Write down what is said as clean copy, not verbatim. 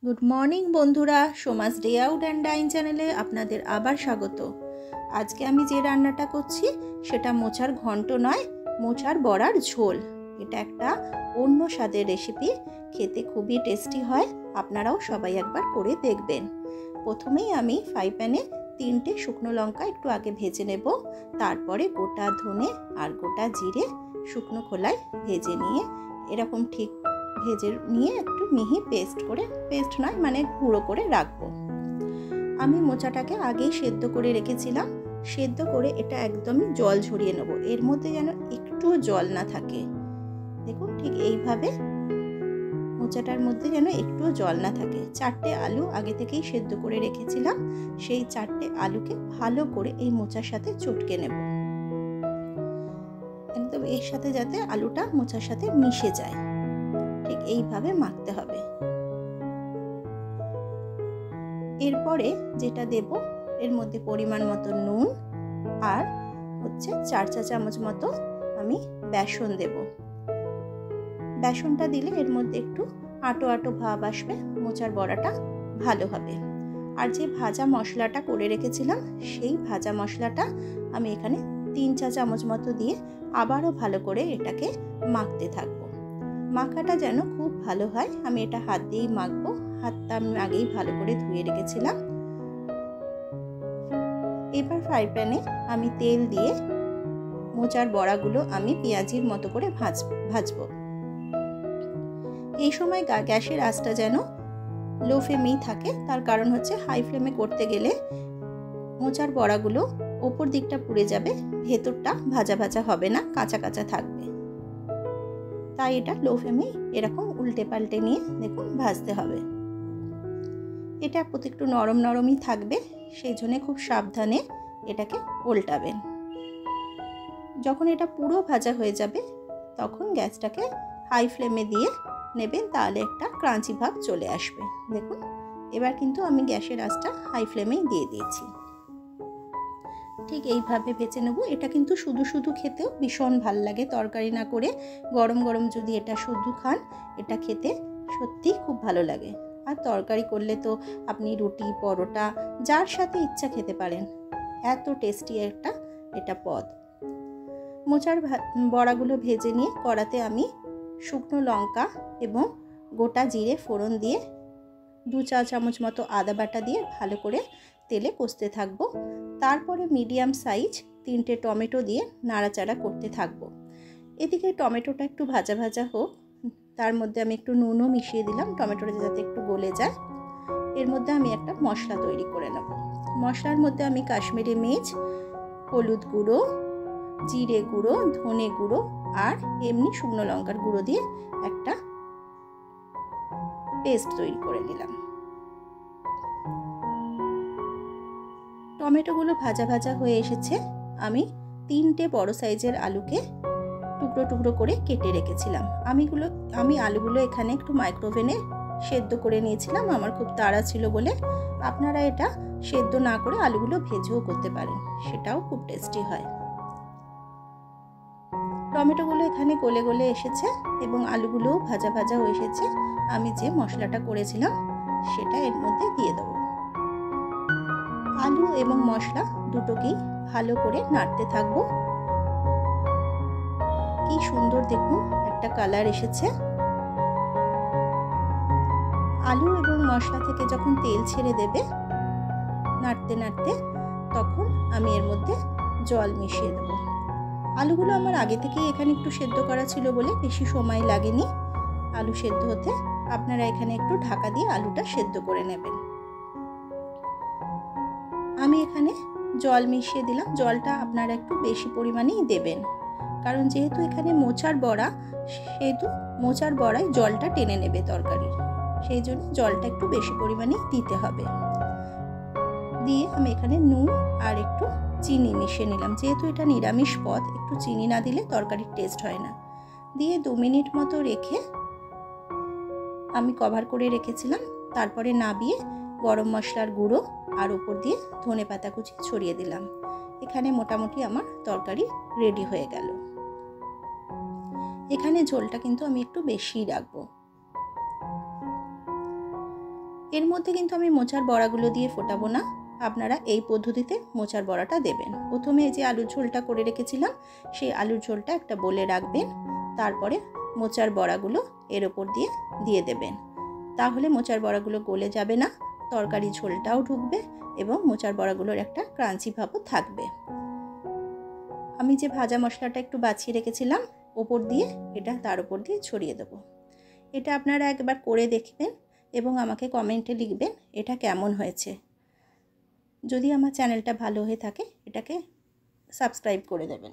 Good morning বন্ধুরা, সোমাস day out and dine চ্যানেলে আপনাদের আবার স্বাগত। আজকে আমি যে রান্নাটা করছি সেটা মোচার ঘন্ট নয়, মোচার বড়ার ঝোল। এটা একটা অন্য স্বাদের রেসিপি, খেতে খুবই টেস্টি হয়। আপনারাও সবাই একবার করে দেখবেন। প্রথমেই আমি ফ্রাই প্যানে 3টে শুকনো লঙ্কা একটু আগে ভেজে নেব। তারপরে গোটা ধনে আর গোটা জিরে শুকনো খোলায় ভেজে নিয়ে এরকম ঠিক ভেজে নিয়ে একটু মিহি পেস্ট নয় মানে গুঁড়ো করে রাখবো। আমি মোচাটাকে আগেই সেদ্ধ করে রেখেছিলাম। সেদ্ধ করে এটা একদমই জল ঝরিয়ে নেব, এর মধ্যে যেন একটুও জল না থাকে। দেখুন ঠিক এইভাবে মোচাটার মধ্যে যেন একটুও জল না থাকে। 4টে আলু আগে থেকেই সেদ্ধ করে রেখেছিলাম, সেই 4টে আলুকে ভালো করে এই মোচার সাথে চটকে নেব, একদম এর সাথে যাতে আলুটা মোচার সাথে মিশে যায়। ঠিক এইভাবে মাখতে হবে। এরপরে যেটা দেব, এর মধ্যে পরিমাণ মতো নুন আর 4 চা চামচ মতো আমি বেসন দেব। বেসনটা দিলে এর মধ্যে একটু আটো আটো ভাব আসবে, মোচার বড়াটা ভালো হবে। আর যে ভাজা মশলাটা করে রেখেছিলাম সেই ভাজা মশলাটা আমি এখানে 3 চা চামচ মতো দিয়ে আবারও ভালো করে এটাকে মাখতে থাকবো। মাখাটা যেন খুব ভালো হয়, আমি এটা হাত দিয়েই মাখবো। হাতটা আমি আগেই ভালো করে ধুয়ে রেখেছিলাম। এবার ফ্রাই প্যানে আমি তেল দিয়ে মোচার বড়াগুলো আমি পেঁয়াজির মতো করে ভাজবো। এই সময় গ্যাসের আঁচটা যেন লো ফ্লেমেই থাকে, তার কারণ হচ্ছে হাই ফ্লেমে করতে গেলে মোচার বড়াগুলো ওপর দিকটা পুড়ে যাবে, ভেতরটা ভাজা ভাজা হবে না, কাঁচা কাঁচা থাকবে। তাই এটা লো ফ্লেমে এরকম উল্টে পাল্টে নিয়ে দেখুন ভাজতে হবে। এটা একটু নরম নরমই থাকবে, সেই জন্য খুব সাবধানে এটাকে উল্টাবেন। যখন এটা পুরো ভাজা হয়ে যাবে তখন গ্যাসটাকে হাই ফ্লেমে দিয়ে নেবেন, তাহলে একটা ক্রাঞ্চি ভাব চলে আসবে। দেখুন এবার কিন্তু আমি গ্যাসের আঁচটা হাই ফ্লেমেই দিয়ে দিয়েছি। ঠিক এইভাবে ভেজে নেব। এটা কিন্তু শুধু শুধু খেতেও ভীষণ ভাল লাগে, তরকারি না করে গরম গরম যদি এটা শুধু খান, এটা খেতে সত্যিই খুব ভালো লাগে। আর তরকারি করলে তো আপনি রুটি পরোটা যার সাথে ইচ্ছা খেতে পারেন, এত টেস্টি এটা পদ। মোচার বড়াগুলো ভেজে নিয়ে কড়াতে আমি শুকনো লঙ্কা এবং গোটা জিরে ফোড়ন দিয়ে 2 চা চামচ মতো আদা বাটা দিয়ে ভালো করে তেলে কষতে থাকবো। তারপরে মিডিয়াম সাইজ 3টে টমেটো দিয়ে নাড়াচাড়া করতে থাকবো। এদিকে টমেটোটা একটু ভাজা ভাজা হোক, তার মধ্যে আমি একটু নুনও মিশিয়ে দিলাম টমেটোটা যাতে একটু গলে যায়। এর মধ্যে আমি একটা মশলা তৈরি করে নেব। মশলার মধ্যে আমি কাশ্মীরি মির্চ, হলুদ গুঁড়ো, জিরে গুঁড়ো, ধনে গুঁড়ো আর এমনি শুকনো লঙ্কার গুঁড়ো দিয়ে একটা পেস্ট তৈরি করে নিলাম। টমেটোগুলো ভাজা ভাজা হয়ে এসেছে। আমি 3টে বড় সাইজের আলুকে টুকরো টুকরো করে কেটে রেখেছিলাম। আমি আলুগুলো এখানে একটু মাইক্রোওভেনে সেদ্ধ করে নিয়েছিলাম, আমার খুব তাড়া ছিল বলে। আপনারা এটা সেদ্ধ না করে আলুগুলো ভেজেও করতে পারেন, সেটাও খুব টেস্টি হয়। টমেটোগুলো এখানে গলে গলে এসেছে এবং আলুগুলোও ভাজা ভাজা হয়ে এসেছে। আমি যে মশলাটা করেছিলাম সেটা এর মধ্যে দিয়ে দেবো। আলু এবং মশলা দুটোকেই ভালো করে নাড়তে থাকবো। কি সুন্দর দেখুন একটা কালার এসেছে। আলু এবং মশলা থেকে যখন তেল ছেড়ে দেবে নাড়তে নাড়তে, তখন আমি এর মধ্যে জল মিশিয়ে দেবো। আলুগুলো আমার আগে থেকেই এখানে একটু সেদ্ধ করা ছিল বলে বেশি সময় লাগেনি আলু সেদ্ধ হতে। আপনারা এখানে একটু ঢাকা দিয়ে আলুটা সেদ্ধ করে নেবেন। আমি এখানে জল মিশিয়ে দিলাম। জলটা আপনারা একটু বেশি পরিমাণেই দেবেন, কারণ যেহেতু এখানে মোচার বড়া, সেহেতু মোচার বড়ায় জলটা টেনে নেবে তরকারির, সেই জন্য জলটা একটু বেশি পরিমাণেই দিতে হবে। দিয়ে আমি এখানে নুন আর একটু চিনি মিশিয়ে নিলাম। যেহেতু এটা নিরামিষ পদ, একটু চিনি না দিলে তরকারির টেস্ট হয় না। দিয়ে 2 মিনিট মতো রেখে আমি কভার করে রেখেছিলাম। তারপরে নাবিয়ে গরম মশলার গুঁড়ো আর উপর দিয়ে ধনে পাতা কুচি ছড়িয়ে দিলাম। এখানে মোটামুটি আমার তরকারি রেডি হয়ে গেল। এখানে ঝোলটা কিন্তু আমি একটু বেশিই রাখবো। এর মধ্যে কিন্তু আমি মোচার বড়াগুলো দিয়ে ফোটাবো না, আপনারা এই পদ্ধতিতে মোচার বড়াটা দেবেন। প্রথমে যে আলুর ঝোলটা করে রেখেছিলাম সেই আলুর ঝোলটা একটা বলে রাখবেন, তারপরে মোচার বড়াগুলো এর ওপর দিয়ে দেবেন। তাহলে মোচার বড়াগুলো গলে যাবে না, তরকারি ঝোলটাও ঢুকবে এবং মোচার বড়াগুলোর একটা ক্রাঞ্চি ভাবও থাকবে। আমি যে ভাজা মশলাটা একটু বাছিয়ে রেখেছিলাম ওপর দিয়ে এটা তার উপর দিয়ে ছড়িয়ে দেবো। এটা আপনারা একবার করে দেখবেন এবং আমাকে কমেন্টে লিখবেন এটা কেমন হয়েছে। যদি আমার চ্যানেলটা ভালো হয়ে থাকে এটাকে সাবস্ক্রাইব করে দেবেন।